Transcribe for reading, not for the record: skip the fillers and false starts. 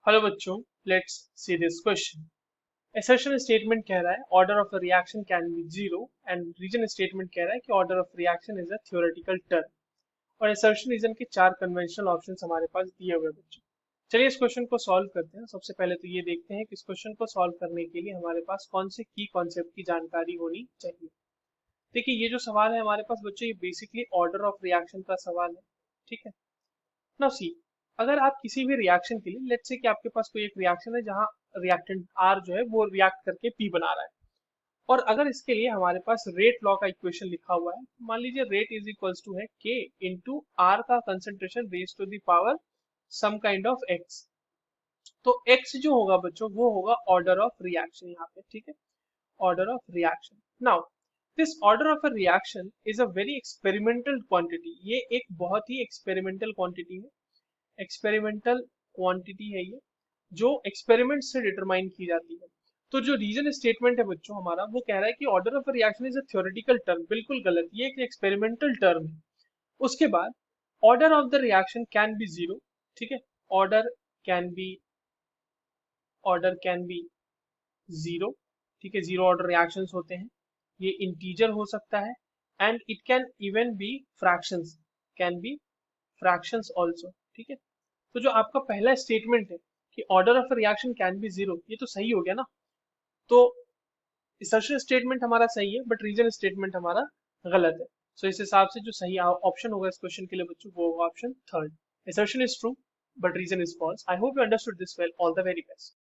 Hello बच्चों, let's see this question. Assertion statement कह रहा है order of a reaction can be zero and reason statement कह रहा है कि order of reaction is a theoretical term. और असर्शन रीजन के चार कन्वेंशनल ऑप्शंस हमारे पास दिए हुए हैं बच्चों। चलिए इस क्वेश्चन को सॉल्व करते हैं। सबसे पहले तो ये देखते हैं कि इस क्वेश्चन को सॉल्व करने के लिए हमारे पास कौन से की कॉन्सेप्ट की जानकारी होनी चाहिए। देखिए, ये जो सवाल है हमारे पास बच्चों, ये बेसिकली ऑर्डर ऑफ रिएक्शन का सवाल है। ठीक है। नाउ सी, अगर आप किसी भी रिएक्शन के लिए, लेट्स से कि आपके पास कोई एक रिएक्शन है जहां रिएक्टेंट आर जो है वो रिएक्ट करके पी बना रहा है, और अगर इसके लिए हमारे पास रेट लॉ का इक्वेशन लिखा हुआ है, मान लीजिए रेट इज इक्वल्स टू है के इंटू आर का concentration raise to the power some kind of x. तो एक्स जो होगा बच्चों वो होगा ऑर्डर ऑफ रिएक्शन यहाँ पे। ठीक है, order of reaction. Now this order of a reaction is a very experimental quantity. ये एक बहुत ही एक्सपेरिमेंटल क्वांटिटी है। एक्सपेरिमेंटल क्वांटिटी है ये, जो एक्सपेरिमेंट से डिटरमाइन की जाती है। तो जो रीजन स्टेटमेंट है बच्चों हमारा, वो कह रहा है कि order of reaction is a theoretical term. बिल्कुल गलत, ये एक एक्सपेरिमेंटल टर्म है। उसके बाद order of the reaction can be zero. ठीक है, order can be order can be zero. ठीक है, जीरो ऑर्डर रिएक्शंस होते हैं। ये इंटीजर हो सकता है and it can even be fractions, can be fractions also. ठीक है, तो जो आपका पहला स्टेटमेंट है कि order of reaction can be zero, ये तो सही हो गया ना। तो असर्शन स्टेटमेंट हमारा सही है बट रीजन स्टेटमेंट हमारा गलत है। सो इस हिसाब से जो सही ऑप्शन होगा इस क्वेश्चन के लिए बच्चों, वो होगा option third. Assertion is true but reason is false. I hope you understood this well. All the very best.